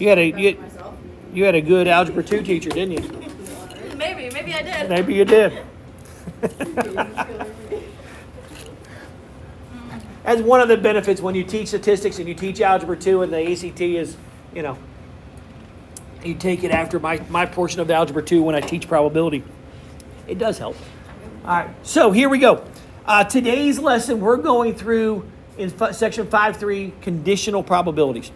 You had you had a good Algebra 2 teacher, didn't you? Maybe I did. Maybe you did. That's one of the benefits when you teach statistics and you teach Algebra 2 and the ACT is, you know, you take it after my portion of the Algebra 2 when I teach probability. It does help. All right, so here we go. Today's lesson, we're going through in section 5.3, conditional probabilities.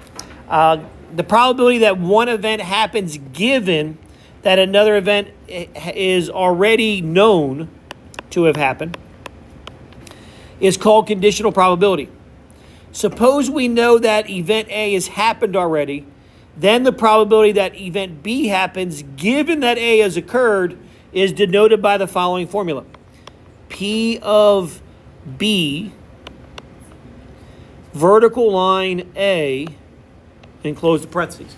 The probability that one event happens given that another event is already known to have happened is called conditional probability. Suppose we know that event A has happened already, then the probability that event B happens given that A has occurred is denoted by the following formula. P of B, vertical line A, and close the parentheses.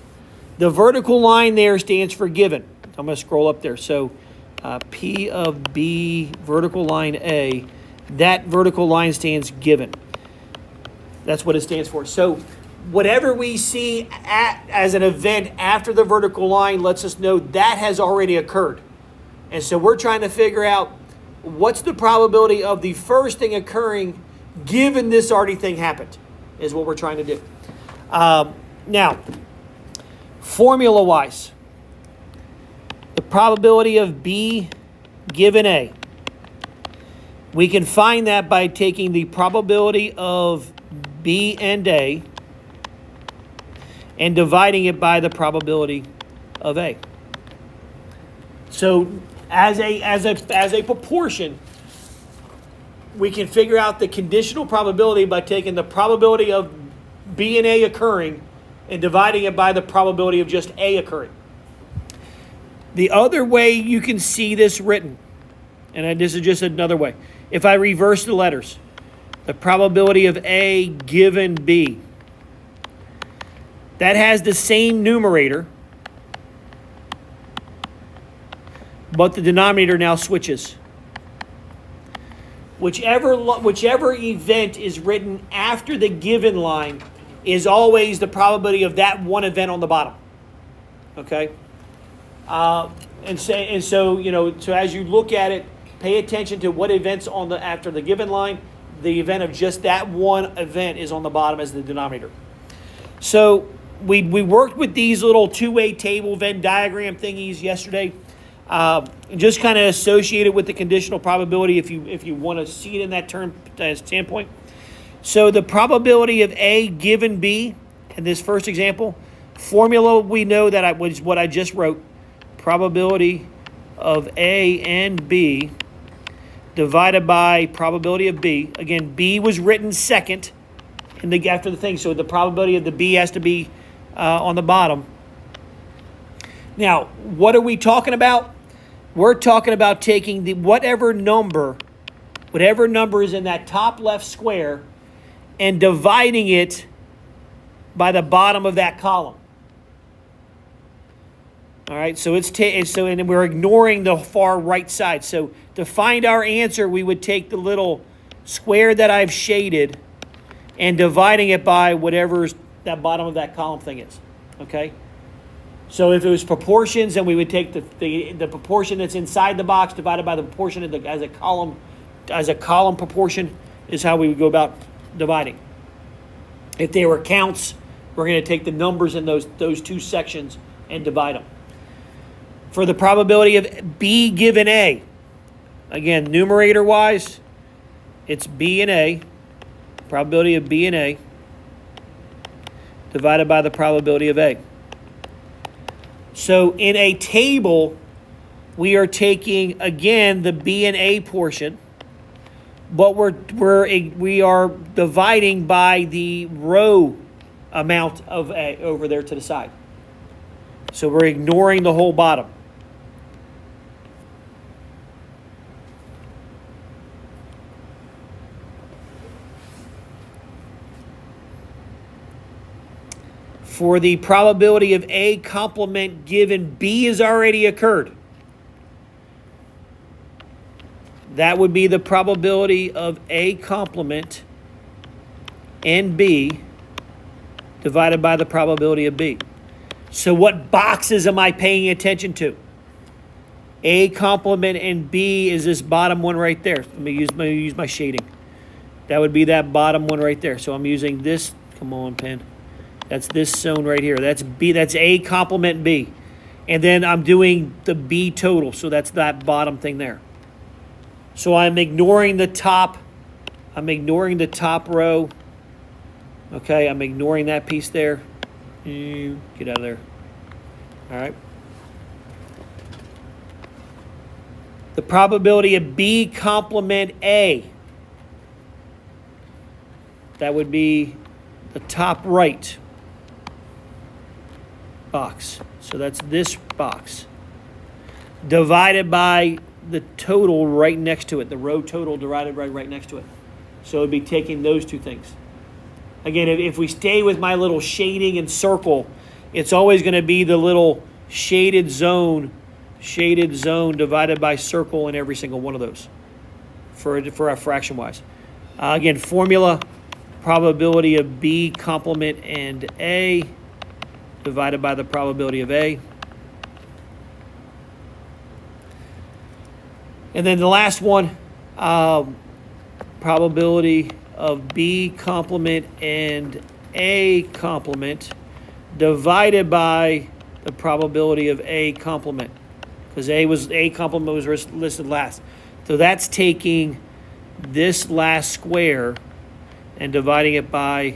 The vertical line there stands for given. I'm going to scroll up there. So P of B, vertical line A, that vertical line stands given. That's what it stands for. So whatever we see as an event after the vertical line lets us know that has already occurred. And so we're trying to figure out what's the probability of the first thing occurring given this already thing happened is what we're trying to do. Now, formula-wise, the probability of B given A, we can find that by taking the probability of B and A and dividing it by the probability of A. So as a proportion, we can figure out the conditional probability by taking the probability of B and A occurring and dividing it by the probability of just A occurring. The other way you can see this written, and this is just another way, if I reverse the letters, the probability of A given B, that has the same numerator, but the denominator now switches. Whichever event is written after the given line is always the probability of that one event on the bottom. Okay? And so you know, so as you look at it, pay attention to what events after the given line. The event of just that one event is on the bottom as the denominator. So we worked with these little two-way table Venn diagram thingies yesterday. Just kind of associated with the conditional probability if you want to see it in that term standpoint. So the probability of A given B in this first example, formula we know that was what I just wrote. Probability of A and B divided by probability of B. Again, B was written second after the thing, so the probability of the B has to be on the bottom. Now, what are we talking about? We're talking about taking whatever number is in that top left square and dividing it by the bottom of that column. All right, so and we're ignoring the far right side. So to find our answer, we would take the little square that I've shaded and dividing it by whatever that bottom of that column thing is. Okay? So if it was proportions, then we would take the proportion that's inside the box divided by the proportion as a column proportion is how we would go about dividing. If they were counts, we're going to take the numbers in those two sections and divide them. For the probability of B given A, again, numerator-wise, it's B and A, probability of B and A, divided by the probability of A. So in a table, we are taking, again, the B and A portion, but we are dividing by the row amount of A over there to the side. So we're ignoring the whole bottom. For the probability of A complement given B has already occurred, that would be the probability of A complement and B divided by the probability of B. So what boxes am I paying attention to? A complement and B is this bottom one right there. Let me use my shading. That would be that bottom one right there. So I'm using this. Come on, pen. That's this zone right here. That's B. That's A complement B. And then I'm doing the B total. So that's that bottom thing there. So I'm ignoring the top. I'm ignoring the top row. Okay, I'm ignoring that piece there. Get out of there. All right. The probability of B complement A. That would be the top right box. So that's this box. Divided by the total right next to it. The row total divided by right next to it. So it would be taking those two things. Again, if we stay with my little shading and circle, it's always going to be the little shaded zone divided by circle in every single one of those for our fraction wise. Again, formula, probability of B complement and A divided by the probability of A. And then the last one, probability of B complement and A complement divided by the probability of A complement. Because A complement was listed last. So that's taking this last square and dividing it by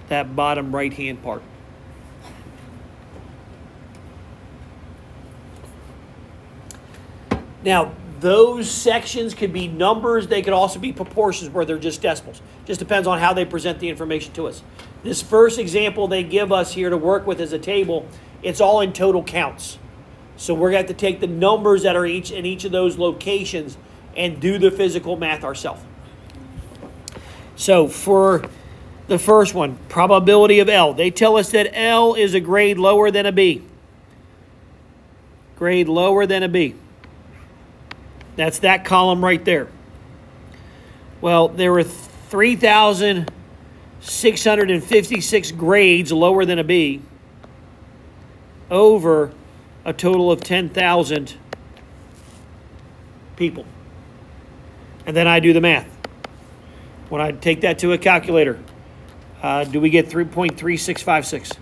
that bottom right-hand part. Now, those sections could be numbers. They could also be proportions where they're just decimals. Just depends on how they present the information to us. This first example they give us here to work with as a table, it's all in total counts. So we're going to have to take the numbers that are in each of those locations and do the physical math ourselves. So for the first one, probability of L. They tell us that L is a grade lower than a B. Grade lower than a B. That's that column right there. Well, there were 3,656 grades lower than a B over a total of 10,000 people. And then I do the math. When I take that to a calculator, do we get 3.3656?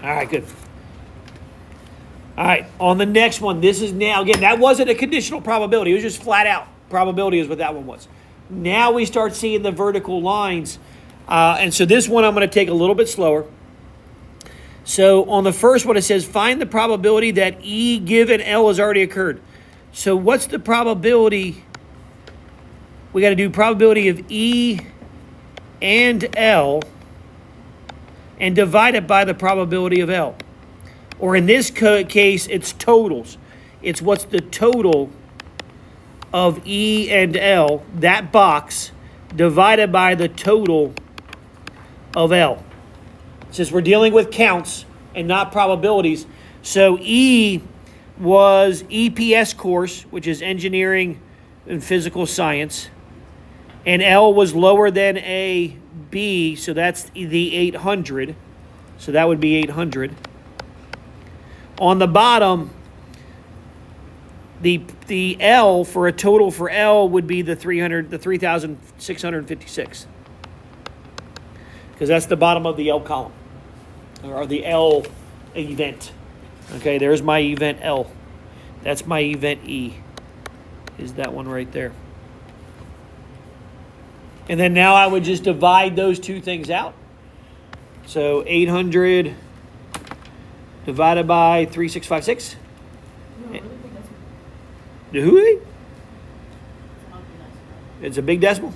All right, good. All right, on the next one, this is now, again, that wasn't a conditional probability. It was just flat out probability is what that one was. Now we start seeing the vertical lines. And so this one I'm going to take a little bit slower. So on the first one, it says, find the probability that E given L has already occurred. So what's the probability? We got to do probability of E and L and divide it by the probability of L. Or in this case, it's totals. It's what's the total of E and L, that box, divided by the total of L. Since we're dealing with counts and not probabilities, so E was EPS course, which is engineering and physical science, and L was lower than a B, so that's the 800. So that would be 800. On the bottom, the L for a total for L would be the 3,656. Because that's the bottom of the L column, or the L event. Okay, there's my event L. That's my event E, is that one right there. And then now I would just divide those two things out. So 800 divided by 3,656. Who? It's a big decimal.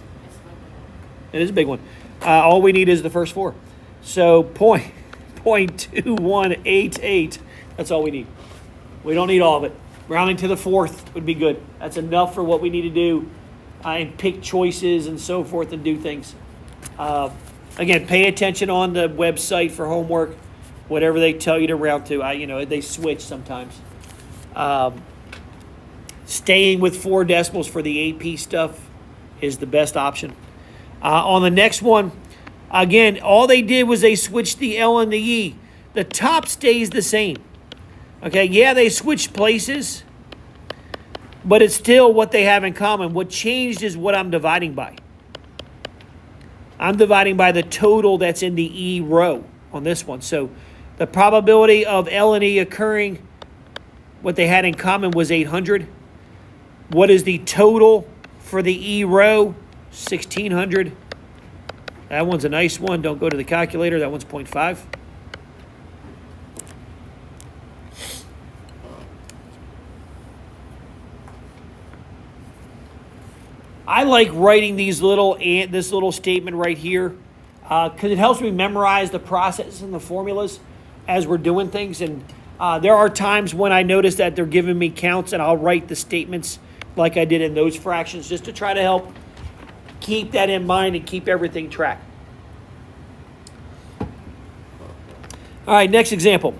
It is a big one. All we need is the first four. So 0.2188. That's all we need. We don't need all of it. Rounding to the fourth would be good. That's enough for what we need to do and pick choices and so forth and do things. Again, pay attention on the website for homework. Whatever they tell you to round to. They switch sometimes. Staying with 4 decimals for the AP stuff is the best option. On the next one, again, all they did was they switched the L and the E. The top stays the same. Okay, yeah, they switched places, but it's still what they have in common. What changed is what I'm dividing by. I'm dividing by the total that's in the E row on this one. So the probability of L and E occurring, what they had in common was 800. What is the total for the E row? 1600. That one's a nice one. Don't go to the calculator. That one's 0.5. I like writing this little statement right here because it helps me memorize the process and the formulas as we're doing things. And there are times when I notice that they're giving me counts, and I'll write the statements like I did in those fractions just to try to help keep that in mind and keep everything tracked. All right, next example.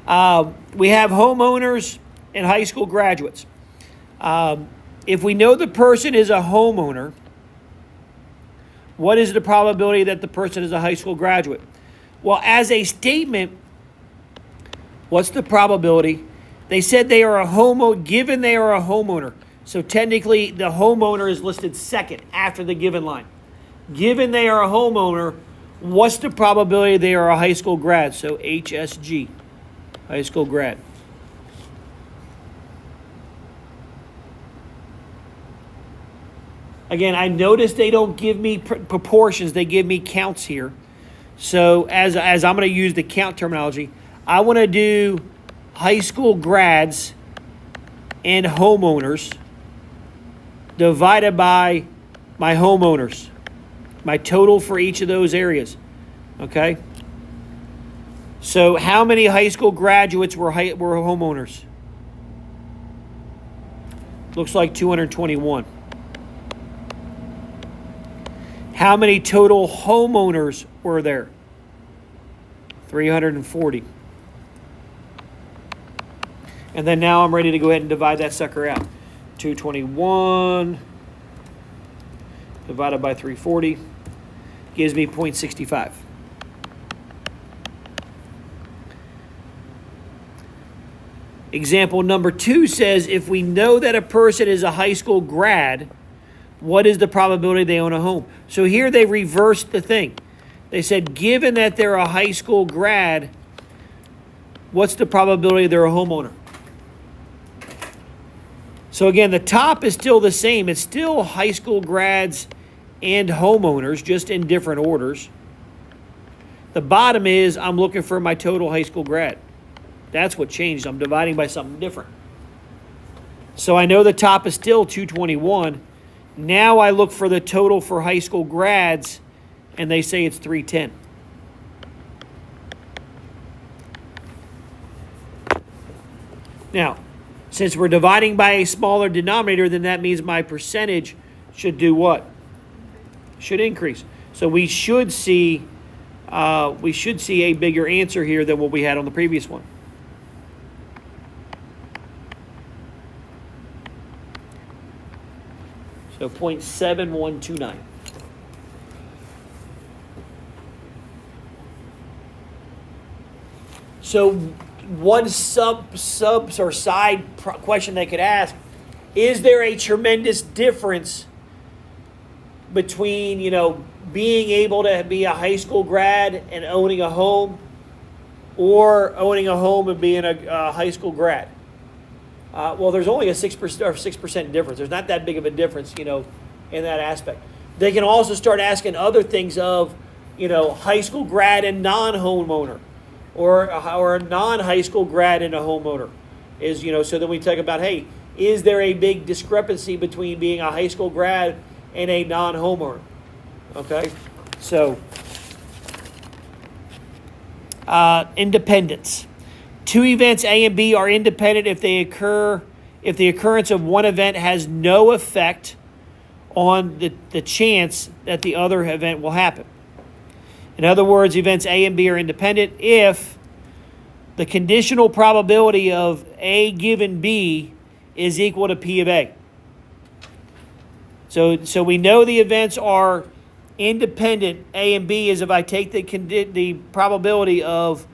We have homeowners and high school graduates. If we know the person is a homeowner, what is the probability that the person is a high school graduate? Well, as a statement, what's the probability? They said they are given they are a homeowner. So technically, the homeowner is listed second after the given line. Given they are a homeowner, what's the probability they are a high school grad? So HSG, high school grad. Again, I noticed they don't give me proportions. They give me counts here. So as I'm going to use the count terminology, I want to do high school grads and homeowners divided by my homeowners, my total for each of those areas. Okay? So how many high school graduates were homeowners? Looks like 221. How many total homeowners were there? 340. And then now I'm ready to go ahead and divide that sucker out. 221 divided by 340 gives me 0.65. Example number 2 says if we know that a person is a high school grad, what is the probability they own a home? So here they reversed the thing. They said, given that they're a high school grad, what's the probability they're a homeowner? So again, the top is still the same. It's still high school grads and homeowners, just in different orders. The bottom is I'm looking for my total high school grad. That's what changed. I'm dividing by something different. So I know the top is still 221. Now I look for the total for high school grads, and they say it's 310. Now, since we're dividing by a smaller denominator, then that means my percentage should do what? Should increase. So we should see a bigger answer here than what we had on the previous one. So 0.7129. So one subs or side question they could ask, is there a tremendous difference between, being able to be a high school grad and owning a home, or owning a home and being a high school grad? Well, there's only a 6% difference. There's not that big of a difference, in that aspect. They can also start asking other things of, high school grad and non-homeowner, or a non-high school grad and a homeowner. So then we talk about, hey, is there a big discrepancy between being a high school grad and a non-homeowner? Okay, so independence. Two events A and B are independent if the occurrence of one event has no effect on the chance that the other event will happen. In other words, events A and B are independent if the conditional probability of A given B is equal to P of A. So we know the events are independent. A and B is if I take the probability of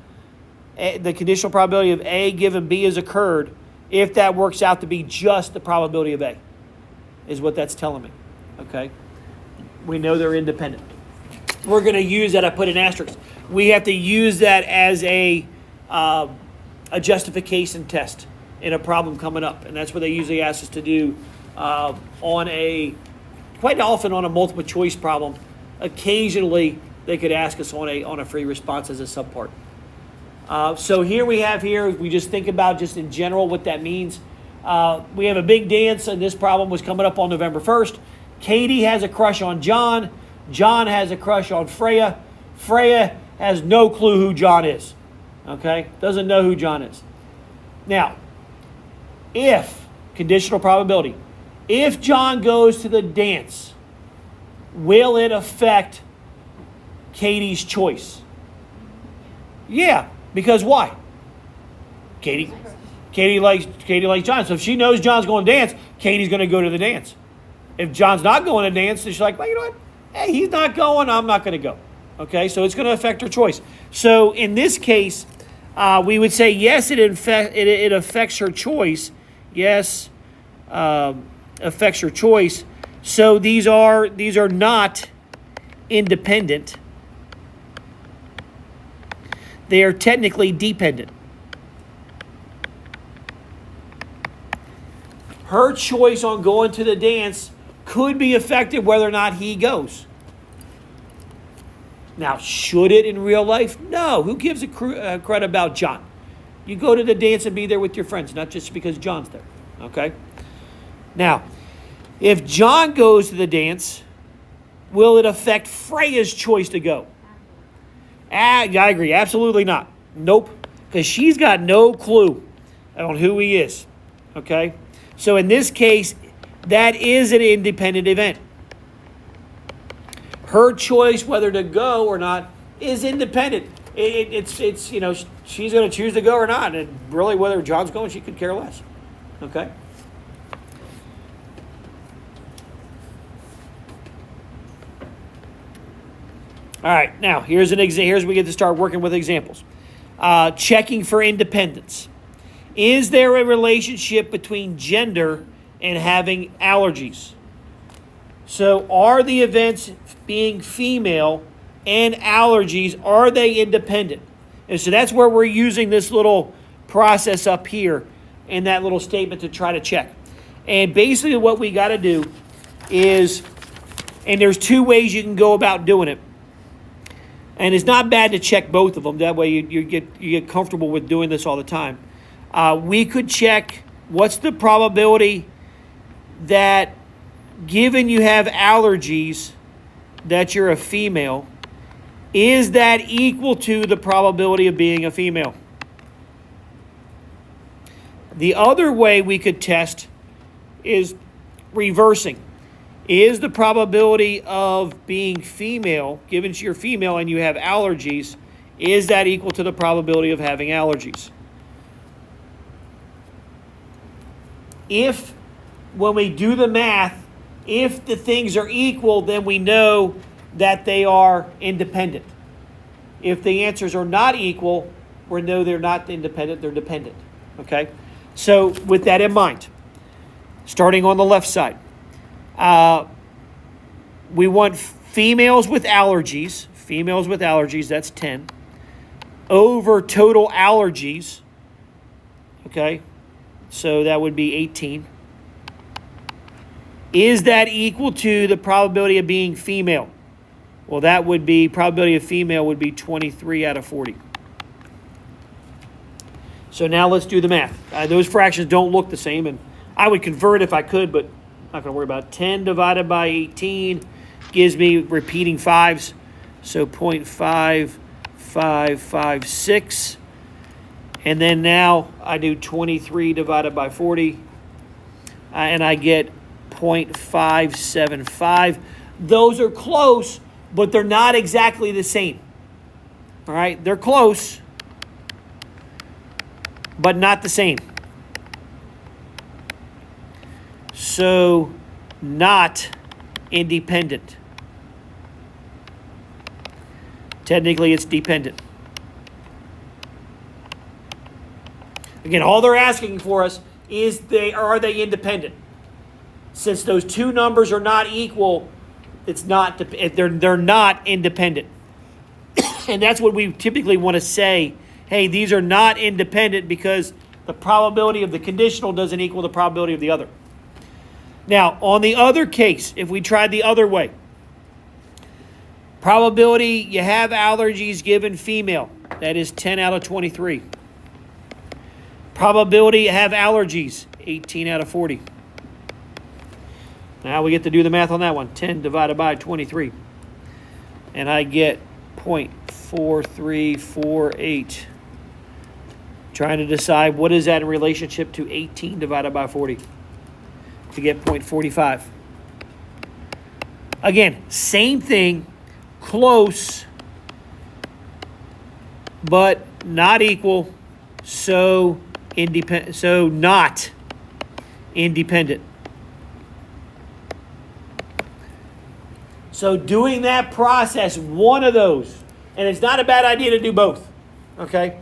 the conditional probability of A given B has occurred, if that works out to be just the probability of A, is what that's telling me. Okay? We know they're independent. We're going to use that. I put an asterisk. We have to use that as a justification test in a problem coming up, and that's what they usually ask us to do quite often on a multiple choice problem. Occasionally, they could ask us on a free response as a subpart. So we just think about just in general what that means. We have a big dance, and this problem was coming up on November 1st. Katie has a crush on John. John has a crush on Freya. Freya has no clue who John is. Okay? Doesn't know who John is. Now, if, conditional probability, if John goes to the dance, will it affect Katie's choice? Yeah, because why? Katie likes John. So if she knows John's going to dance, Katie's going to go to the dance. If John's not going to dance, she's like, well, you know what? Hey, he's not going, I'm not going to go. Okay, so it's going to affect her choice. So in this case, we would say yes, it affects her choice. Yes, affects her choice. So these are not independent. They are technically dependent. Her choice on going to the dance could be affected whether or not he goes. Now, should it in real life? No. Who gives a credit about John? You go to the dance and be there with your friends, not just because John's there. Okay? Now, if John goes to the dance, will it affect Freya's choice to go? I agree. Absolutely not. Nope. Because she's got no clue on who he is. Okay? So in this case, that is an independent event. Her choice whether to go or not is independent. It's she's going to choose to go or not. And really, whether John's going, she could care less. Okay? All right, now here's we get to start working with examples. Checking for independence. Is there a relationship between gender and having allergies? So are the events being female and allergies, are they independent? And so that's where we're using this little process up here in that little statement to try to check. And basically what we got to do is, and there's two ways you can go about doing it. And it's not bad to check both of them. That way you get comfortable with doing this all the time. We could check what's the probability that given you have allergies that you're a female, is that equal to the probability of being a female? The other way we could test is reversing. Is the probability of being female, given you're female and you have allergies, is that equal to the probability of having allergies? If, when we do the math, if the things are equal, then we know that they are independent. If the answers are not equal, we know they're not independent, they're dependent. Okay? So with that in mind, starting on the left side, we want females with allergies, that's 10, over total allergies, okay? So that would be 18. Is that equal to the probability of being female? Well, that would be, probability of female would be 23 out of 40. So now let's do the math. Those fractions don't look the same, and I would convert if I could, but I'm not going to worry about it. 10 divided by 18 gives me repeating fives, so 0.5556. And then now I do 23 divided by 40, and I get 0.575. Those are close, but they're not exactly the same. All right, they're close, but not the same. So not independent. Technically, it's dependent. Again, all they're asking for us is are they independent? Since those two numbers are not equal, they're not independent. And that's what we typically want to say. Hey, these are not independent because the probability of the conditional doesn't equal the probability of the other. Now, on the other case, if we tried the other way, probability you have allergies given female, that is 10 out of 23. Probability you have allergies, 18 out of 40. Now we get to do the math on that one. 10 divided by 23. And I get 0.4348. Trying to decide what is that in relationship to 18 divided by 40 to get 0.45. Again, same thing, close, but not equal, so independent, so not independent. So doing that process, one of those, and it's not a bad idea to do both, okay?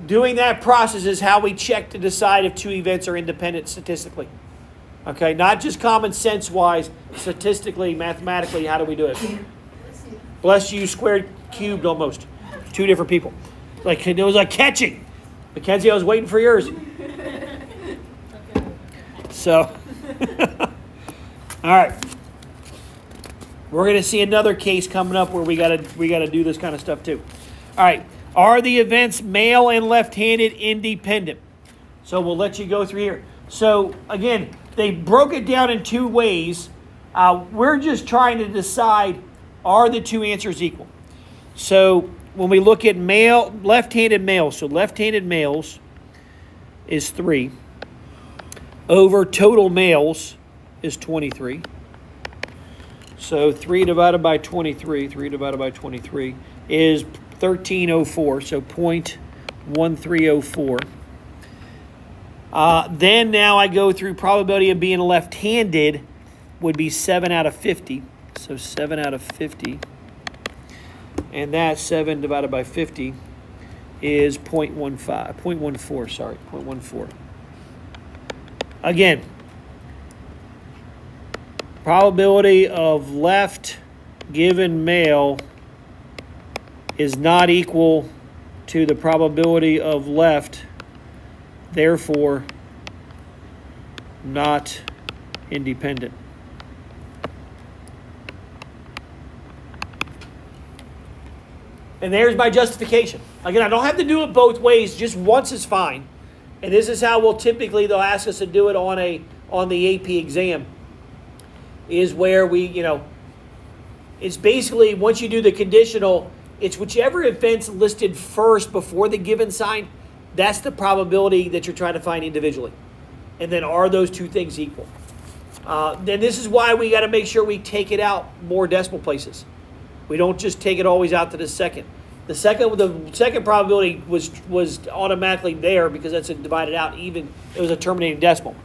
Doing that process is how we check to decide if two events are independent statistically. Okay, not just common sense-wise, statistically, mathematically, how do we do it? Bless you, squared, cubed almost. Two different people. It was like catching. Mackenzie, I was waiting for yours. So, all right. We're going to see another case coming up where we got to do this kind of stuff too. All right. Are the events male and left-handed independent? So we'll let you go through here. So again, they broke it down in two ways. We're just trying to decide, are the two answers equal? So when we look at left-handed males, so left-handed males is 3 over total males is 23. So 3 divided by 23 is 1304, so 0.1304. Then now I go through probability of being left-handed would be 7 out of 50. So 7 out of 50. And that 7 divided by 50 is 0.14. Again, probability of left given male is not equal to the probability of left, therefore not independent. And there's my justification. Again, I don't have to do it both ways, just once is fine. And this is how they'll ask us to do it on the AP exam, is where it's basically once you do the conditional, it's whichever event's listed first before the given sign, that's the probability that you're trying to find individually. And then are those two things equal? Then this is why we got to make sure we take it out more decimal places. We don't just take it always out to the second. The second probability was automatically there because that's divided out even. It was a terminating decimal.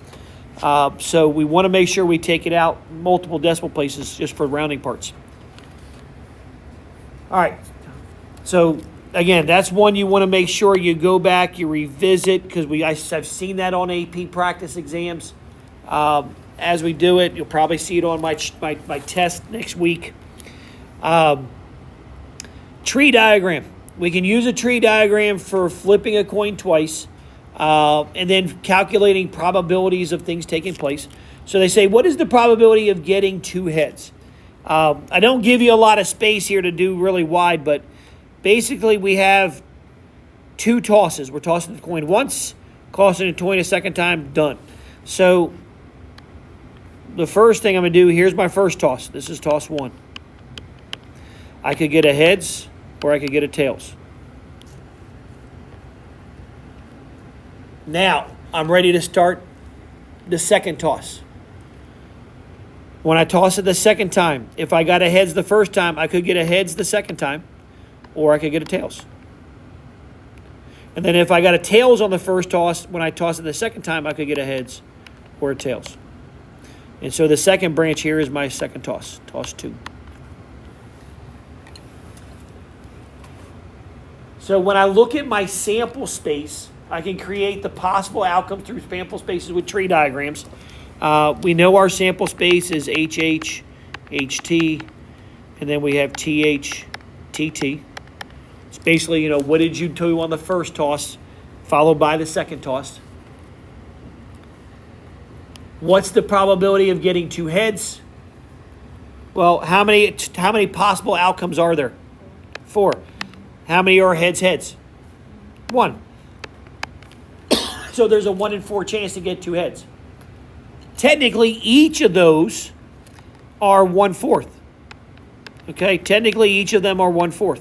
So we want to make sure we take it out multiple decimal places just for rounding parts. All right. So again, that's one you want to make sure you go back, you revisit, because I've seen that on AP practice exams. As we do it, you'll probably see it on my test next week. Tree diagram. We can use a tree diagram for flipping a coin twice, and then calculating probabilities of things taking place. So they say, what is the probability of getting two heads? I don't give you a lot of space here to do really wide, but basically we have two tosses. We're tossing the coin once, tossing the coin a second time, done. So the first thing I'm going to do, here's my first toss. This is toss 1. I could get a heads or I could get a tails. Now, I'm ready to start the second toss. When I toss it the second time, if I got a heads the first time, I could get a heads the second time, or I could get a tails. And then if I got a tails on the first toss, when I toss it the second time, I could get a heads or a tails. And so the second branch here is my second toss, toss 2. So when I look at my sample space, I can create the possible outcomes through sample spaces with tree diagrams. We know our sample space is HH, HT, and then we have TH, TT. It's basically, what did you do on the first toss, followed by the second toss. What's the probability of getting 2 heads? Well, how many possible outcomes are there? 4. How many are heads, heads? 1. So there's a 1 in 4 chance to get 2 heads. Technically, each of those are 1/4. Okay, technically each of them are 1/4.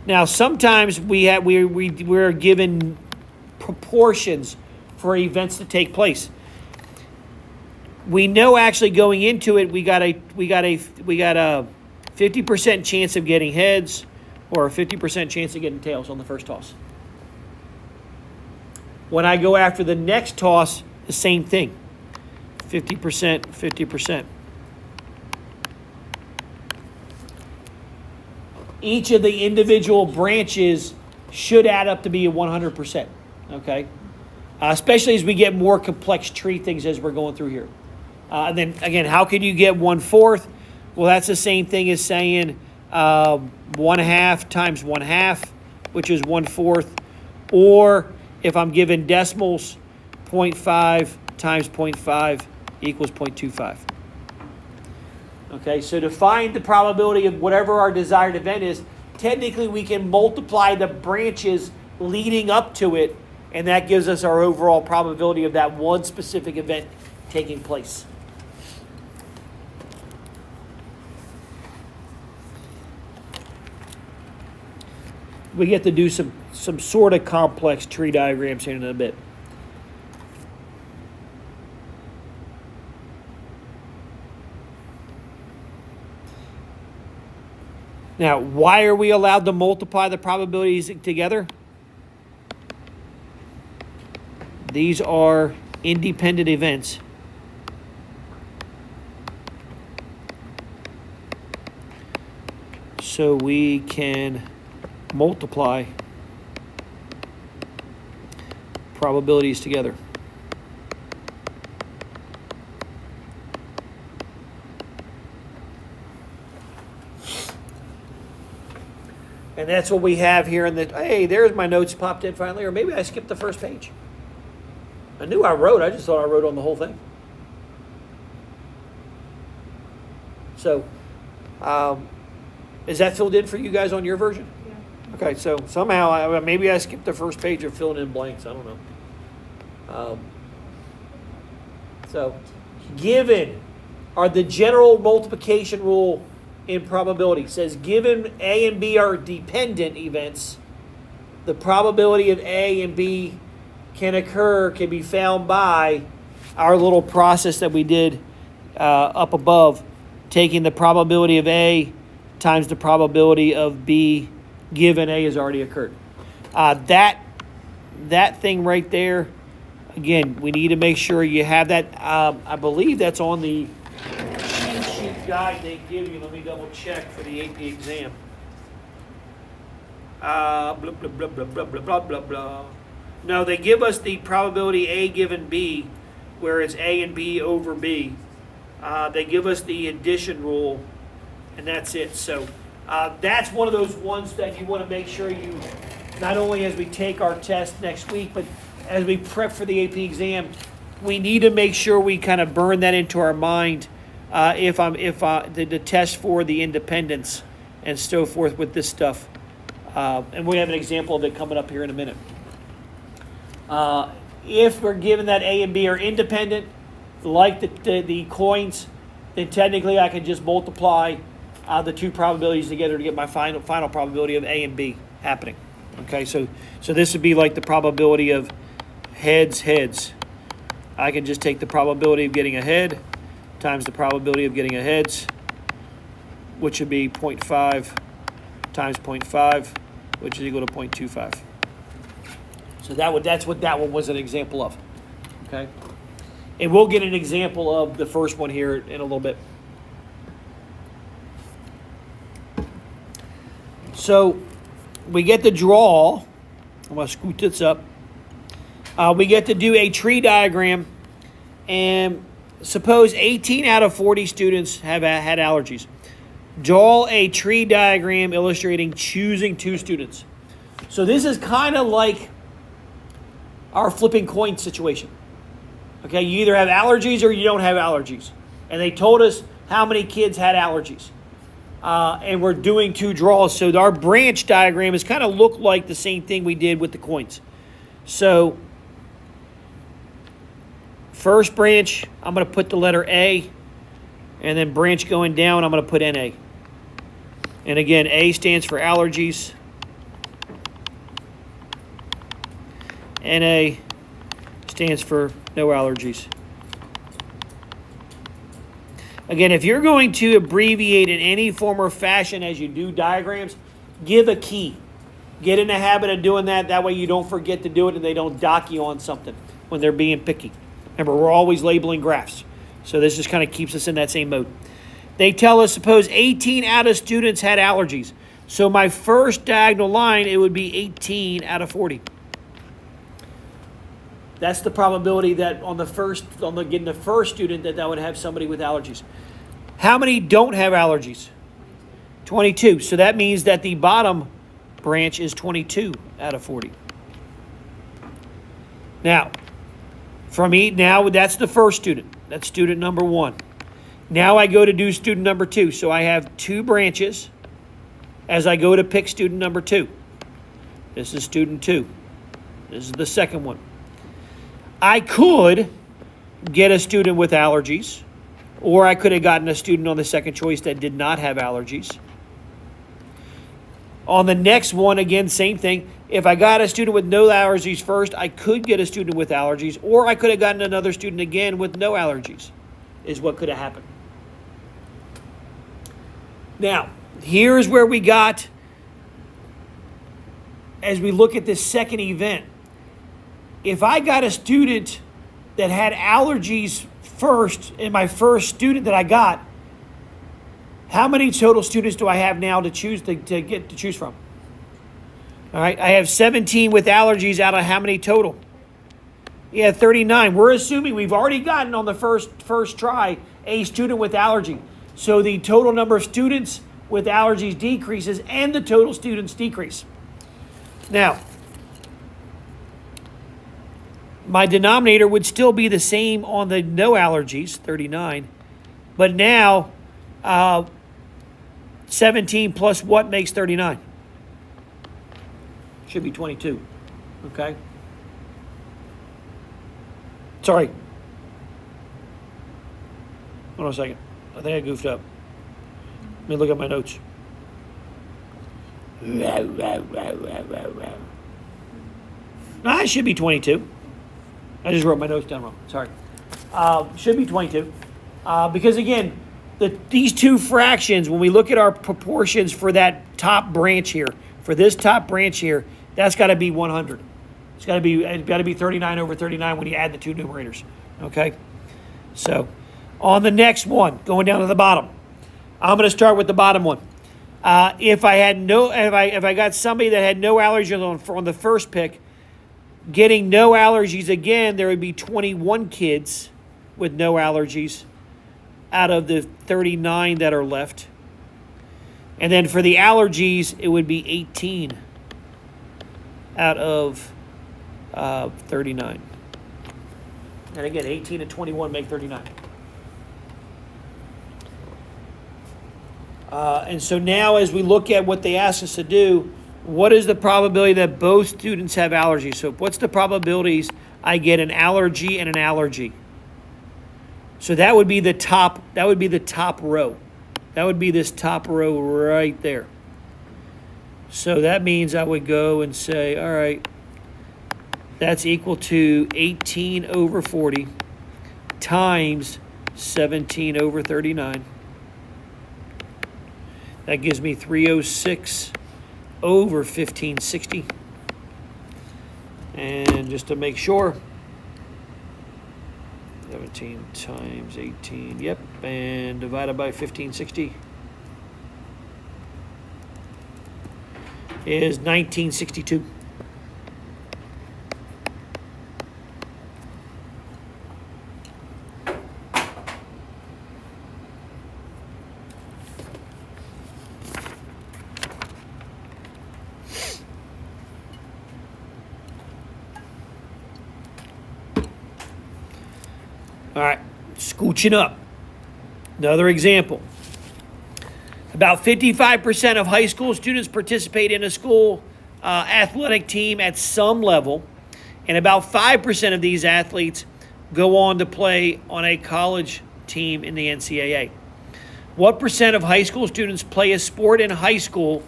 Now, sometimes we're given proportions for events to take place. We know actually going into it, we got a 50% chance of getting heads or a 50% chance of getting tails on the first toss. When I go after the next toss, the same thing. 50%, 50%. Each of the individual branches should add up to be a 100%, okay? Especially as we get more complex tree things as we're going through here. And then, again, how can you get 1/4? Well, that's the same thing as saying 1/2 times 1/2, which is 1/4. Or if I'm given decimals, 0.5 times 0.5 equals 0.25. Okay, so to find the probability of whatever our desired event is, technically we can multiply the branches leading up to it, and that gives us our overall probability of that one specific event taking place. We get to do some sort of complex tree diagrams here in a bit. Now, why are we allowed to multiply the probabilities together? These are independent events. So we can multiply probabilities together. And that's what we have here in the, hey, there's my notes popped in finally, or maybe I skipped the first page. I knew I wrote, I just thought I wrote on the whole thing. So, is that filled in for you guys on your version? Yeah. Okay, so somehow, maybe I skipped the first page of filling in blanks, I don't know. So, given are the general multiplication rule in probability. It says given A and B are dependent events, the probability of A and B can be found by our little process that we did up above, taking the probability of A times the probability of B given A has already occurred. That thing right there, again, we need to make sure you have that. I believe that's on the cheat sheet guide they give you. Let me double check for the AP exam. Blah, blah, blah, blah, blah, blah, blah, blah, blah. No, they give us the probability A given B, where it's A and B over B. They give us the addition rule, and that's it. So that's one of those ones that you want to make sure you, not only as we take our test next week, but as we prep for the AP exam, we need to make sure we kind of burn that into our mind the test for the independence and so forth with this stuff. And we have an example of it coming up here in a minute. If we're given that A and B are independent, like the coins, then technically I can just multiply the two probabilities together to get my final probability of A and B happening. Okay, so this would be like the probability of heads. I can just take the probability of getting a head times the probability of getting a heads, which would be 0.5 times 0.5, which is equal to 0.25. So that's what that one was an example of. Okay? And we'll get an example of the first one here in a little bit. So we get to draw. I'm going to scoot this up. We get to do a tree diagram, and suppose 18 out of 40 students have had allergies. Draw a tree diagram illustrating choosing 2 students. So this is kind of like our flipping coin situation. Okay, you either have allergies or you don't have allergies. And they told us how many kids had allergies. And we're doing 2 draws. So our branch diagram is kind of look like the same thing we did with the coins. So first branch, I'm going to put the letter A. And then branch going down, I'm going to put NA. And again, A stands for allergies. NA stands for no allergies. Again, if you're going to abbreviate in any form or fashion as you do diagrams, give a key. Get in the habit of doing that. That way you don't forget to do it and they don't dock you on something when they're being picky. Remember, we're always labeling graphs. So this just kind of keeps us in that same mode. They tell us, suppose 18 out of students had allergies. So my first diagonal line, it would be 18 out of 40. That's the probability that getting the first student that would have somebody with allergies. How many don't have allergies? 22. So that means that the bottom branch is 22 out of 40. Now, that's the first student. That's student number 1. Now I go to do student number 2. So I have 2 branches as I go to pick student number 2. This is student 2. This is the second one. I could get a student with allergies, or I could have gotten a student on the second choice that did not have allergies. On the next one, again, same thing. If I got a student with no allergies first, I could get a student with allergies, or I could have gotten another student again with no allergies, is what could have happened. Now, here's where we got, as we look at this second event. If I got a student that had allergies first in my first student that I got, how many total students do I have now to choose from? All right, I have 17 with allergies out of how many total? Yeah, 39. We're assuming we've already gotten on the first try a student with allergy. So the total number of students with allergies decreases and the total students decrease. Now, my denominator would still be the same on the no allergies, 39. But now, 17 plus what makes 39? Should be 22. Okay? Sorry. Hold on a second. I think I goofed up. Let me look at my notes. No, it should be 22. I just wrote my notes down wrong. Sorry. Should be 22. Because again, these 2 fractions, when we look at our proportions for that top branch here, for this top branch here, that's got to be 100. It's got to be 39 over 39 when you add the 2 numerators. Okay? So, on the next one, going down to the bottom, I'm going to start with the bottom one. If I got somebody that had no allergies on the first pick, getting no allergies again, there would be 21 kids with no allergies out of the 39 that are left. And then for the allergies, it would be 18 out of 39. And again, 18 and 21 make 39. And so now as we look at what they ask us to do, what is the probability that both students have allergies? So what's the probabilities I get an allergy and an allergy? So that would be the top row. That would be this top row right there. So that means I would go and say, all right, that's equal to 18 over 40 times 17 over 39. That gives me 306 over 1560. And just to make sure, 17 times 18, yep, and divided by 1560 is 1962. All right, scooching up. Another example. About 55% of high school students participate in a school athletic team at some level, and about 5% of these athletes go on to play on a college team in the NCAA. What percent of high school students play a sport in high school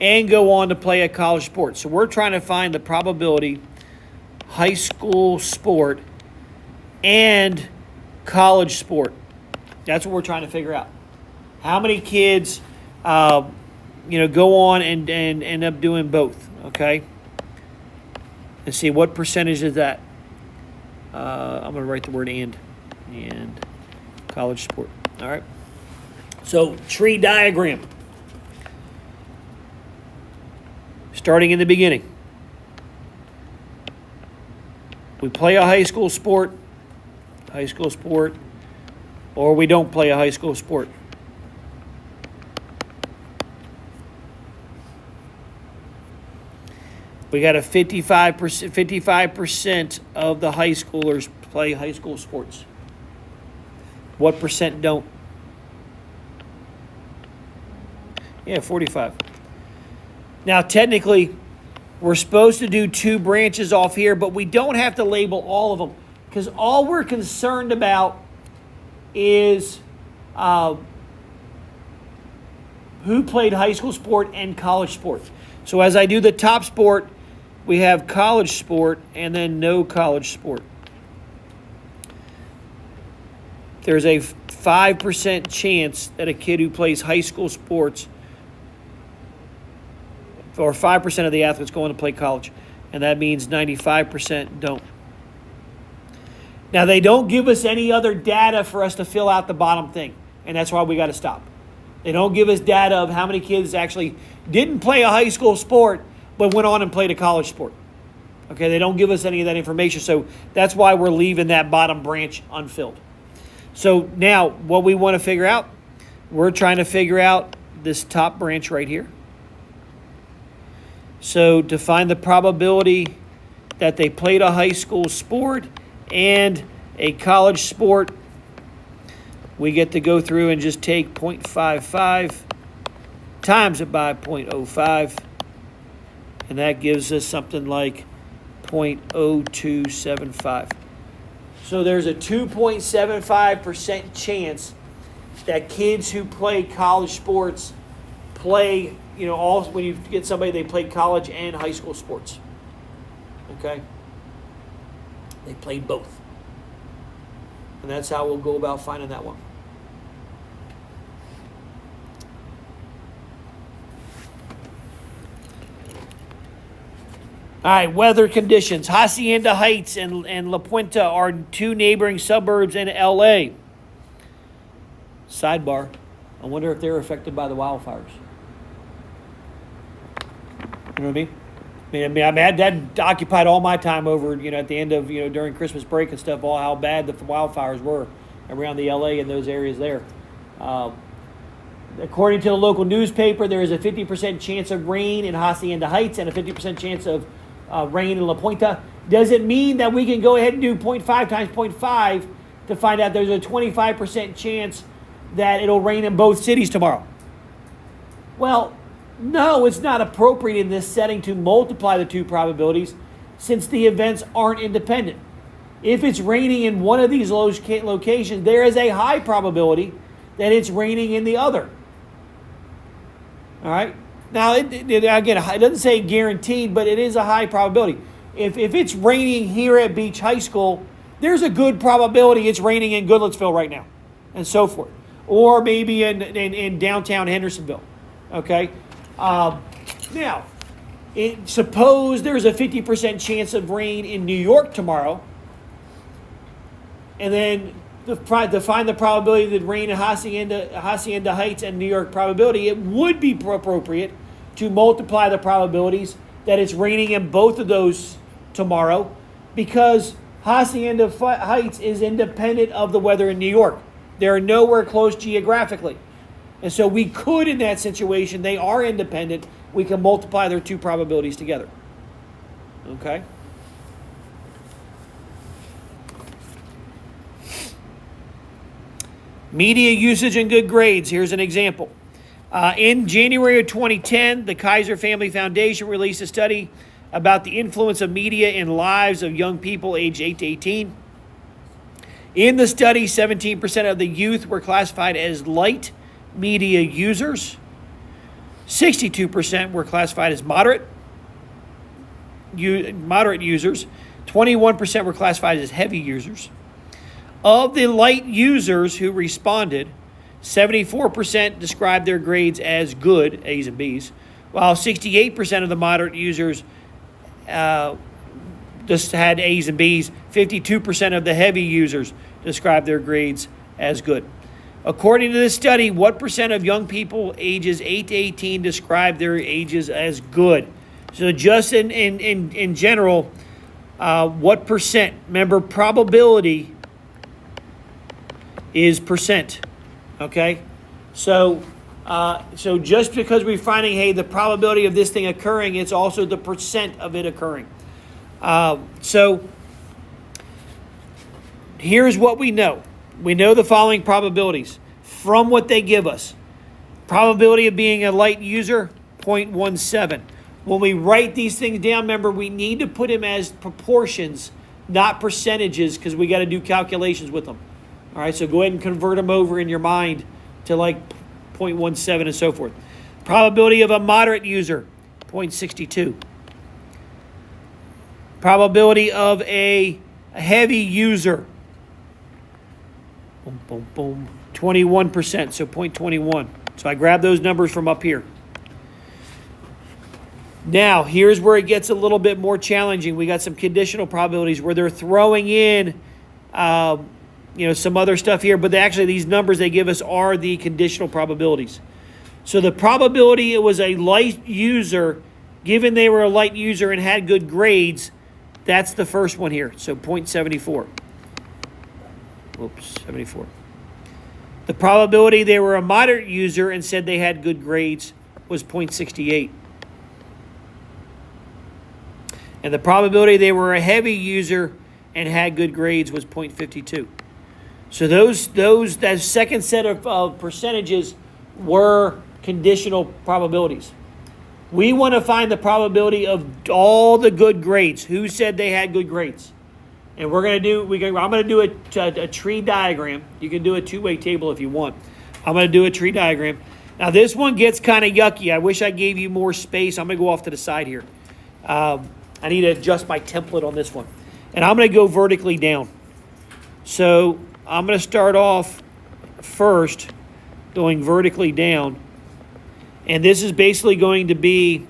and go on to play a college sport? So we're trying to find the probability high school sport and college sport. That's what we're trying to figure out. How many kids, go on and end up doing both, okay? And see what percentage is that. I'm going to write the word and college sport, all right? So tree diagram. Starting in the beginning. We play a high school sport, or we don't play a high school sport. We got a 55% of the high schoolers play high school sports. What percent don't? Yeah, 45. Now, technically, we're supposed to do 2 branches off here, but we don't have to label all of them, because all we're concerned about is who played high school sport and college sport. So as I do the top sport, we have college sport and then no college sport. There's a 5% chance that a kid who plays high school sports, or 5% of the athletes go on to play college, and that means 95% don't. Now, they don't give us any other data for us to fill out the bottom thing, and that's why we got to stop. They don't give us data of how many kids actually didn't play a high school sport but went on and played a college sport. Okay, they don't give us any of that information, so that's why we're leaving that bottom branch unfilled. So now, what we want to figure out, we're trying to figure out this top branch right here. So to find the probability that they played a high school sport and a college sport, we get to go through and just take 0.55 times it by 0.05, and that gives us something like 0.0275. So there's a 2.75% chance that kids who play college sports play, when you get somebody, they play college and high school sports. Okay? They played both. And that's how we'll go about finding that one. All right, weather conditions. Hacienda Heights and La Puente are 2 neighboring suburbs in LA. Sidebar, I wonder if they're affected by the wildfires. You know what I mean? I mean, that occupied all my time over, at the end of, during Christmas break and stuff, all how bad the wildfires were around the LA and those areas there. According to the local newspaper, there is a 50% chance of rain in Hacienda Heights and a 50% chance of rain in La Puente. Does it mean that we can go ahead and do 0.5 times 0.5 to find out there's a 25% chance that it'll rain in both cities tomorrow? Well, no, it's not appropriate in this setting to multiply the 2 probabilities since the events aren't independent. If it's raining in one of these locations, there is a high probability that it's raining in the other. All right? Now, again, it doesn't say guaranteed, but it is a high probability. If it's raining here at Beach High School, there's a good probability it's raining in Goodlettsville right now, and so forth. Or maybe in downtown Hendersonville. Okay? Now, suppose there's a 50% chance of rain in New York tomorrow. and then to find the probability that rain in Hacienda Heights and New York probability, it would be appropriate to multiply the probabilities that it's raining in both of those tomorrow, because Hacienda Heights is independent of the weather in New York. They're nowhere close geographically. And so we could, in that situation, they are independent. We can multiply their two probabilities together. Okay? Media usage and good grades. Here's an example. In January of 2010, the Kaiser Family Foundation released a study about the influence of media in lives of young people aged 8 to 18. In the study, 17% of the youth were classified as light media users. 62% were classified as moderate users. 21% were classified as heavy users. Of the light users who responded, 74% described their grades as good, A's and B's, while 68% of the moderate users just had A's and B's. 52% of the heavy users described their grades as good. According to this study, what percent of young people ages 8 to 18 describe their ages as good? So just in general, what percent? Remember, probability is percent. Okay? So just because we're finding, hey, the probability of this thing occurring, it's also the percent of it occurring. So here's what we know. We know the following probabilities from what they give us. Probability of being a light user, 0.17. When we write these things down, remember, we need to put them as proportions, not percentages, because we got to do calculations with them. All right, so go ahead and convert them over in your mind to like 0.17 and so forth. Probability of a moderate user, 0.62. Probability of a heavy user, 21%, so 0.21. So I grabbed those numbers from up here. Now, here's where it gets a little bit more challenging. We got some conditional probabilities where they're throwing in, some other stuff here, but actually these numbers they give us are the conditional probabilities. So the probability it was a light user, given they were a light user and had good grades, that's the first one here, so 0.74. Whoops, 74. The probability they were a moderate user and said they had good grades was 0.68. And the probability they were a heavy user and had good grades was 0.52. So that second set of percentages were conditional probabilities. We want to find the probability of all the good grades. Who said they had good grades? And I'm going to do a tree diagram. You can do a two-way table if you want. I'm going to do a tree diagram. Now this one gets kind of yucky. I wish I gave you more space. I'm going to go off to the side here. I need to adjust my template on this one. And I'm going to go vertically down. So I'm going to start off first going vertically down. And this is basically going to be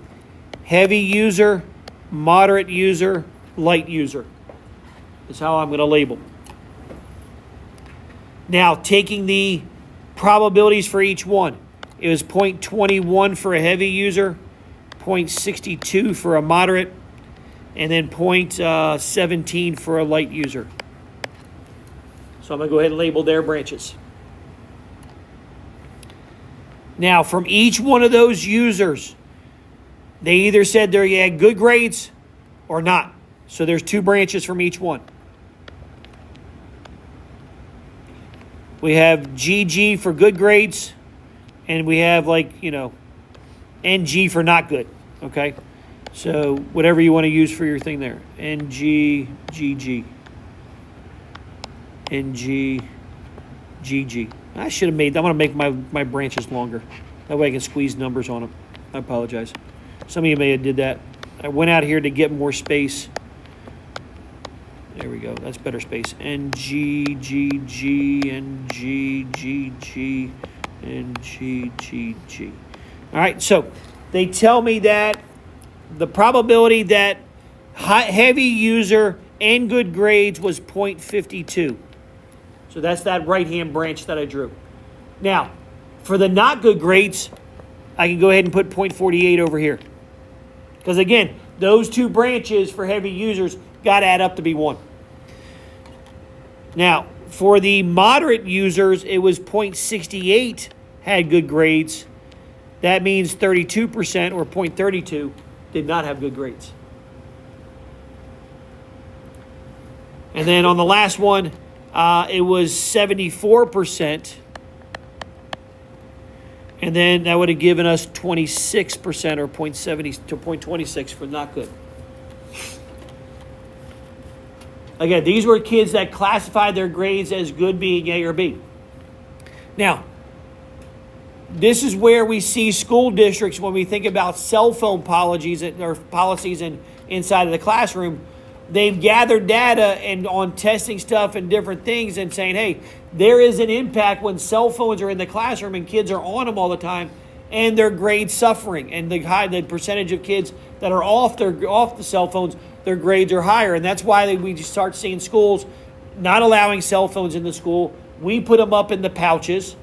heavy user, moderate user, light user. That's how I'm going to label. Now, taking the probabilities for each one. It was 0.21 for a heavy user, 0.62 for a moderate, and then 0.17 for a light user. So I'm going to go ahead and label their branches. Now, from each one of those users, they either said they had good grades or not. So there's two branches from each one. We have GG for good grades, and we have NG for not good, okay? So whatever you want to use for your thing there. NG, GG. NG, GG. I should have made, I'm going to make my branches longer. That way I can squeeze numbers on them. I apologize. Some of you may have did that. I went out here to get more space. There we go. That's better space. NG, GG, NG, GG, NG, GG. All right, so they tell me that the probability that heavy user and good grades was 0.52. So that's that right-hand branch that I drew. Now, for the not good grades, I can go ahead and put 0.48 over here. Because again, those two branches for heavy users got to add up to be 1. Now, for the moderate users, it was 0.68 had good grades. That means 32% or 0.32 did not have good grades. And then on the last one, it was 74%. And then that would have given us 26% or 0.70 to 0.26 for not good. Again, these were kids that classified their grades as good being A or B. Now, this is where we see school districts when we think about cell phone policies inside of the classroom. They've gathered data and on testing stuff and different things and saying, hey, there is an impact when cell phones are in the classroom and kids are on them all the time and their grades suffering. And the percentage of kids that are off the cell phones, their grades are higher. And that's why we start seeing schools not allowing cell phones in the school. We put them up in the pouches,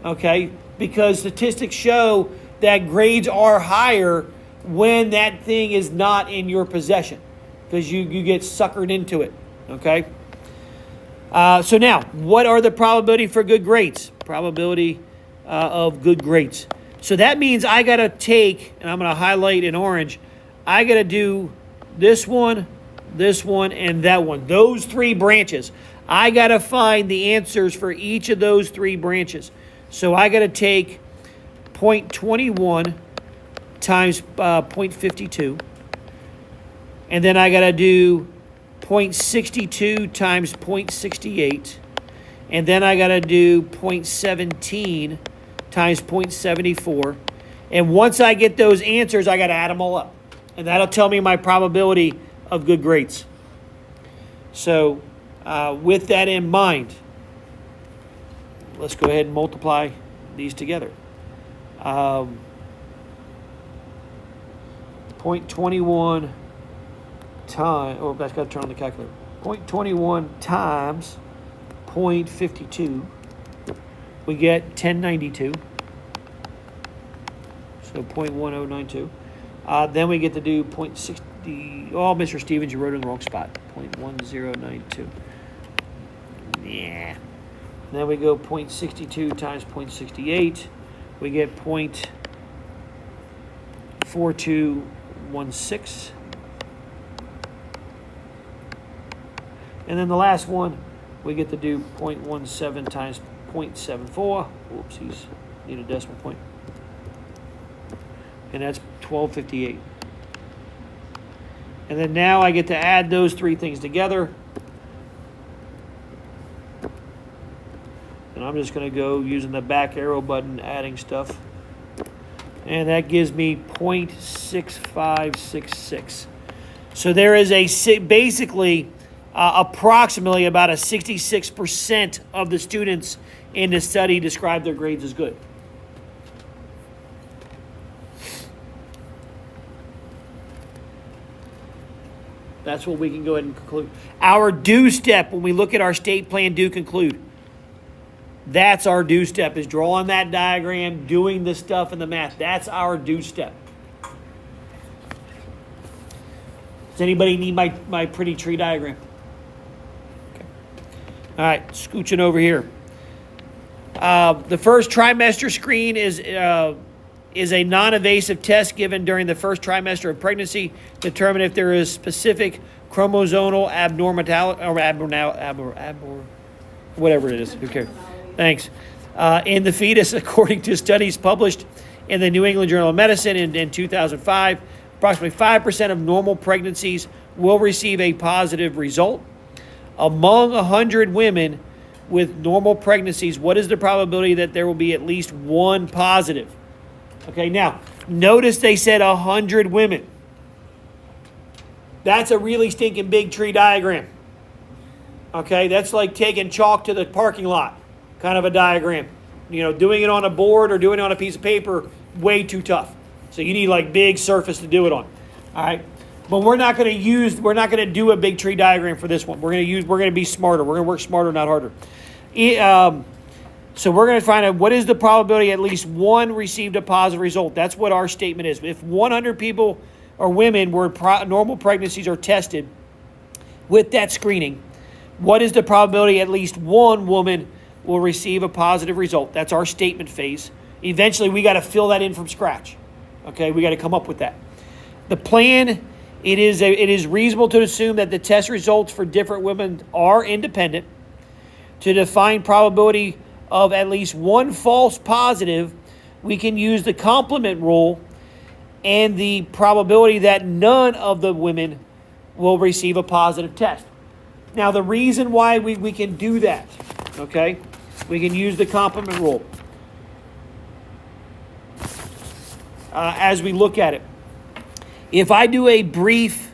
okay, because statistics show that grades are higher when that thing is not in your possession, because you get suckered into it, okay? So now, what are the probability for good grades? Probability of good grades. So that means I got to take, and I'm going to highlight in orange, I got to do this one, and that one. Those 3 branches. I got to find the answers for each of those 3 branches. So I got to take 0.21 times 0.52. And then I got to do 0.62 times 0.68. And then I got to do 0.17 times 0.74. And once I get those answers, I got to add them all up. And that'll tell me my probability of good grades. So with that in mind, let's go ahead and multiply these together. 0.21 times, oh, that's got to turn on the calculator. 0.21 times 0.52, we get 1092. So 0.1092. Then we get to do 0.60. Oh, Mr. Stevens, you wrote it in the wrong spot. 0.1092. Yeah. Then we go 0.62 times 0.68. We get 0.4216. And then the last one, we get to do 0.17 times 0.74. Whoopsies, need a decimal point. And that's 1258. And then now I get to add those 3 things together. And I'm just going to go using the back arrow button, adding stuff. And that gives me 0.6566. So there is basically approximately about a 66% of the students in the study describe their grades as good. That's what we can go ahead and conclude. Our do step, when we look at our state plan, do conclude. That's our do step, is drawing that diagram, doing the stuff in the math. That's our do step. Does anybody need my pretty tree diagram? Okay. All right, scooching over here. The first trimester screen is a non-invasive test given during the first trimester of pregnancy, determine if there is specific chromosomal abnormality or whatever it is. Who cares? Thanks. In the fetus, according to studies published in the New England Journal of Medicine in 2005, approximately 5% of normal pregnancies will receive a positive result. Among 100 women with normal pregnancies, what is the probability that there will be at least one positive? Okay, now, notice they said 100 women. That's a really stinking big tree diagram. Okay, that's like taking chalk to the parking lot kind of a diagram. You know, doing it on a board or doing it on a piece of paper, way too tough. So you need like big surface to do it on. All right, but we're not going to do a big tree diagram for this one. We're going to be smarter. We're going to work smarter, not harder. So we're going to find out what is the probability at least one received a positive result. That's what our statement is. If 100 people or women were normal pregnancies are tested with that screening, what is the probability at least one woman will receive a positive result? That's our statement phase. Eventually, we got to fill that in from scratch. Okay, we got to come up with that. The plan, it is reasonable to assume that the test results for different women are independent. To define probability of at least one false positive, we can use the complement rule and the probability that none of the women will receive a positive test. Now, the reason why we can do that, okay, we can use the complement rule as we look at it. If I do a brief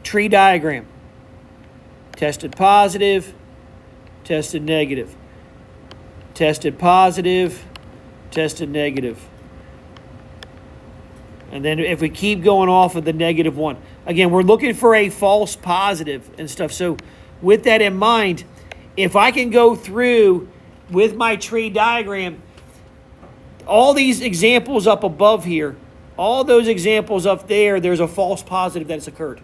tree diagram, tested positive, tested negative, tested positive, tested negative. And then if we keep going off of the negative one, again, we're looking for a false positive and stuff. So with that in mind, if I can go through with my tree diagram, all these examples up above here, all those examples up there, there's a false positive that's occurred.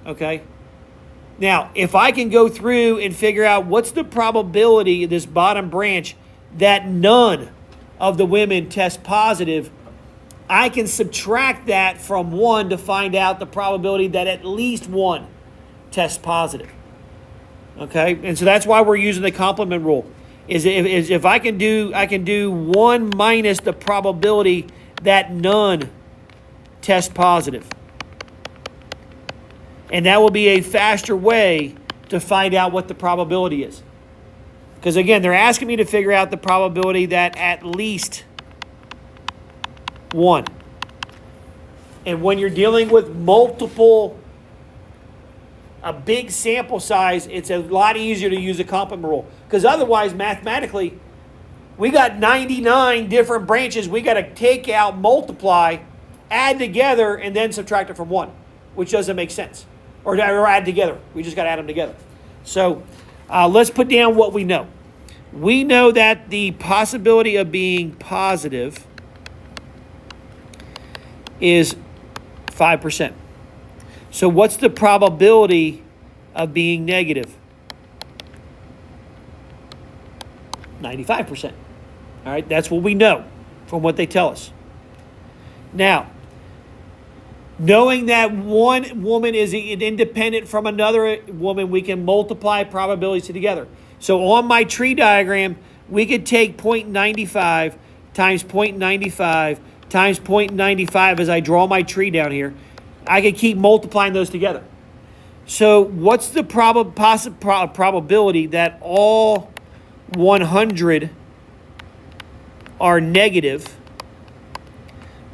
Okay? Now, if I can go through and figure out what's the probability of this bottom branch that none of the women test positive, I can subtract that from 1 to find out the probability that at least one tests positive. Okay? And so that's why we're using the complement rule. Is if I can do 1 minus the probability that none test positive. And that will be a faster way to find out what the probability is. Because again, they're asking me to figure out the probability that at least one. And when you're dealing with a big sample size, it's a lot easier to use a complement rule. Because otherwise, mathematically, we got 99 different branches we got to take out, multiply, add together, and then subtract it from 1, which doesn't make sense. Or add together. We just got to add them together. So let's put down what we know. We know that the possibility of being positive is 5%. So what's the probability of being negative? 95%. All right, that's what we know from what they tell us. Now, knowing that one woman is independent from another woman, we can multiply probabilities together. So on my tree diagram, we could take 0.95 times 0.95 times 0.95 as I draw my tree down here. I could keep multiplying those together. So what's the probability that all 100 are negative?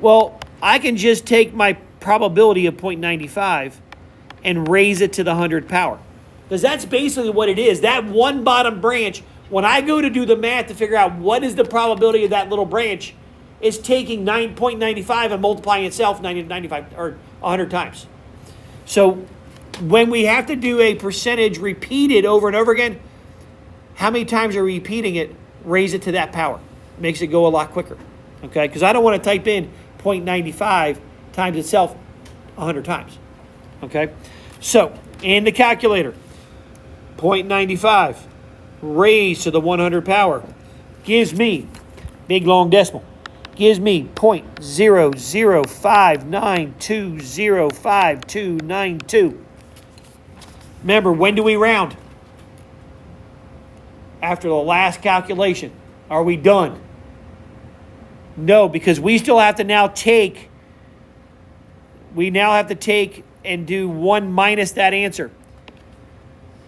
Well, I can just take my probability of 0.95 and raise it to the 100th power. Because that's basically what it is. That one bottom branch, when I go to do the math to figure out what is the probability of that little branch, it's taking 9.95 and multiplying itself 95 or 100 times. So when we have to do a percentage repeated over and over again, how many times are we repeating it? Raise it to that power. Makes it go a lot quicker. Okay? Because I don't want to type in 0.95 times itself 100 times. Okay? So, in the calculator, 0.95 raised to the 100 power gives me, big long decimal, gives me 0.0059205292. Remember, when do we round? After the last calculation. Are we done? No, because we still have to now take and do 1 minus that answer.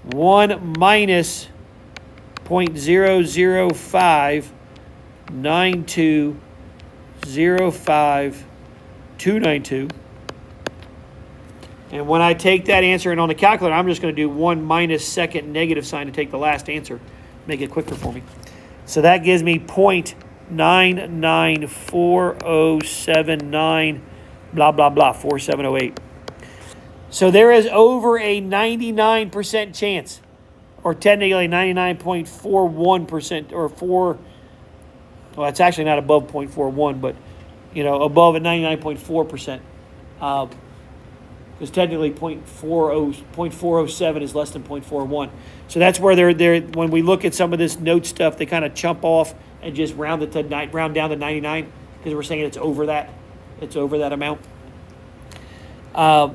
1 minus 0.0059205292. And when I take that answer and on the calculator, I'm just going to do 1 minus second negative sign to take the last answer. Make it quicker for me. So that gives me 0.994079, blah, blah, blah, 4708. So there is over a 99% chance or technically 99.41% or 4. Well, it's actually not above 0.41, but above a 99.4%. Because technically 0.407 is less than 0.41. So that's where they're when we look at some of this note stuff, they kind of chump off and just round down to 99 because we're saying it's over that amount. So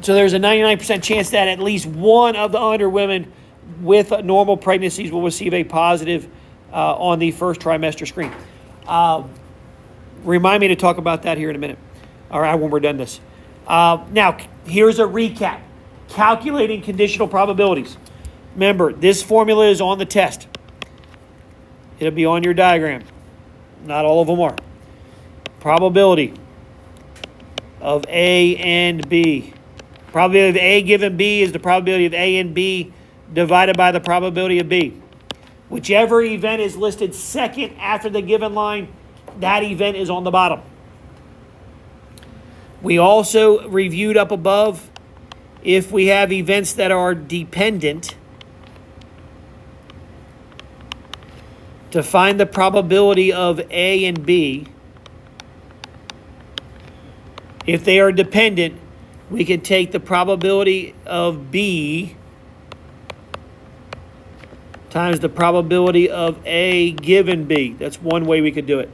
there's a 99% chance that at least one of the under women with normal pregnancies will receive a positive on the first trimester screen. Remind me to talk about that here in a minute, all right, when we're done this. Now, here's a recap. Calculating conditional probabilities. Remember, this formula is on the test. It'll be on your diagram. Not all of them are. Probability of A and B. Probability of A given B is the probability of A and B divided by the probability of B. Whichever event is listed second after the given line, that event is on the bottom. We also reviewed up above, if we have events that are dependent, to find the probability of A and B. If they are dependent, we can take the probability of B times the probability of A given B. That's one way we could do it.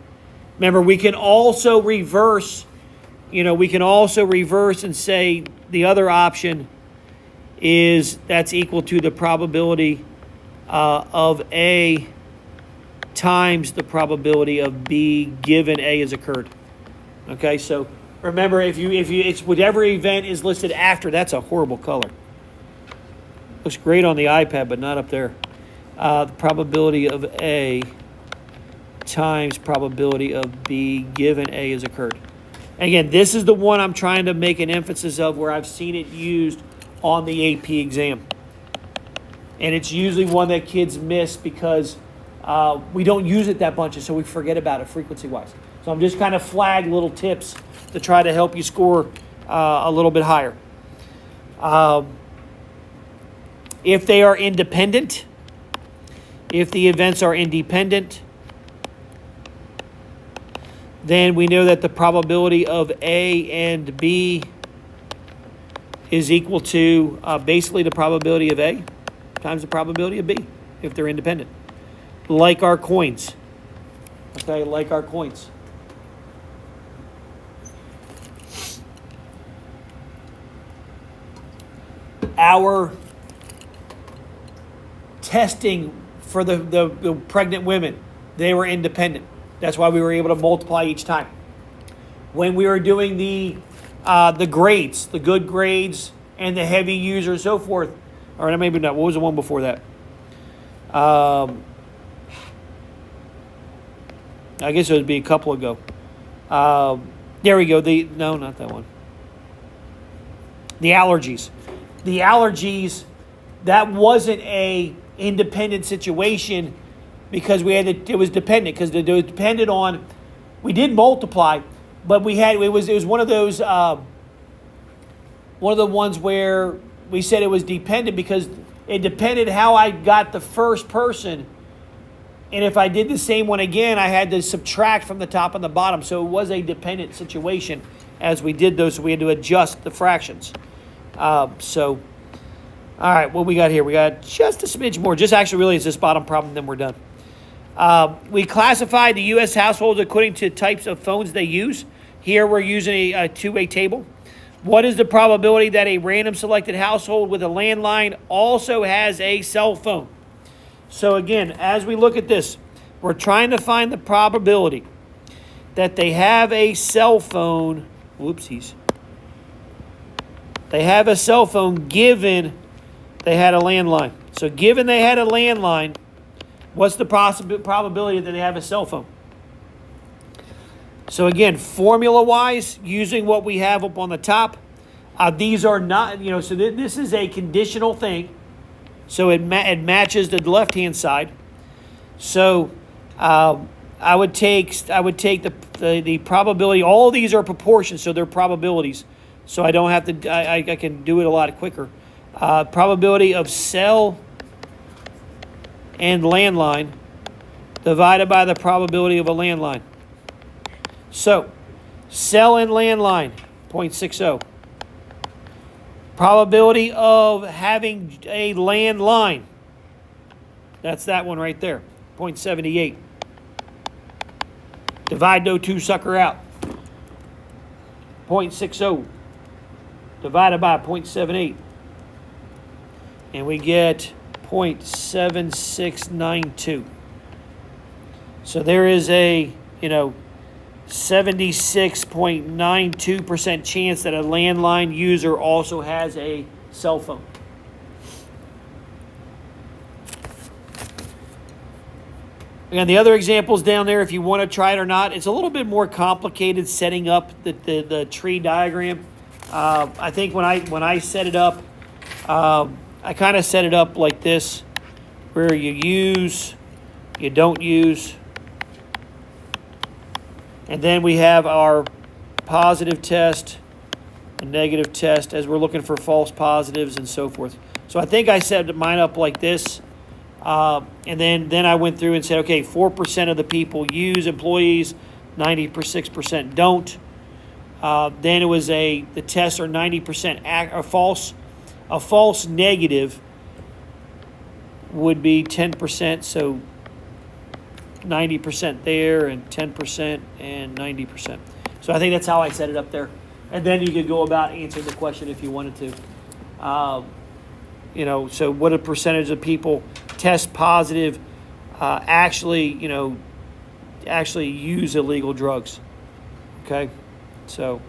Remember, we can also reverse, and say the other option is that's equal to the probability of A times the probability of B given A has occurred. Okay, so remember, if it's whatever event is listed after, that's a horrible color. Looks great on the iPad, but not up there. The probability of A times probability of B given A has occurred. Again, this is the one I'm trying to make an emphasis of where I've seen it used on the AP exam. And it's usually one that kids miss because we don't use it that much, and so we forget about it frequency-wise. So I'm just kind of flag little tips to try to help you score a little bit higher. If they are independent, if the events are independent, then we know that the probability of A and B is equal to basically the probability of A times the probability of B if they're independent. Like our coins. Okay, like our coins. Our testing for the pregnant women, they were independent. That's why we were able to multiply each time. When we were doing the grades, the good grades and the heavy users and so forth, or maybe not, what was the one before that? I guess it would be a couple ago. There we go. No, not that one. The allergies. The allergies, that wasn't a independent situation because it was dependent because it was dependent on, we did multiply, but it was one of those, one of the ones where we said it was dependent because it depended how I got the first person. And if I did the same one again, I had to subtract from the top and the bottom. So it was a dependent situation as we did those. So we had to adjust the fractions. All right, what we got here? We got just a smidge more. Just actually really it's this bottom problem, then we're done. We classified the U.S. households according to types of phones they use. Here we're using a two-way table. What is the probability that a random selected household with a landline also has a cell phone? So again, as we look at this, we're trying to find the probability that they have a cell phone. Whoopsies. They have a cell phone given they had a landline. So given they had a landline, what's the probability that they have a cell phone? So again, formula-wise, using what we have up on the top, these are not, so this is a conditional thing. So it matches the left-hand side. So I would take the probability. All these are proportions, so they're probabilities. So I don't have to. I can do it a lot quicker. Probability of cell and landline divided by the probability of a landline. So, cell and landline, 0.60. Probability of having a landline, that's that one right there, 0.78. Divide those two sucker out. 0.60 divided by 0.78. And we get 0.7692. So there is a, 76.92% chance that a landline user also has a cell phone. Again, the other examples down there, if you want to try it or not, it's a little bit more complicated setting up the tree diagram. I think when I set it up, I kind of set it up like this, where you use, you don't use, and then we have our positive test, a negative test, as we're looking for false positives and so forth. So I think I set mine up like this. And then I went through and said, okay, 4% of the people use employees, 96% don't. Then it was the tests are 90% false. A false negative would be 10%, so 90% there and 10% and 90%. So I think that's how I set it up there. And then you could go about answering the question if you wanted to. So what a percentage of people test positive actually use illegal drugs. Okay? So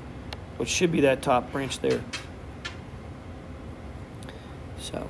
what should be that top branch there. So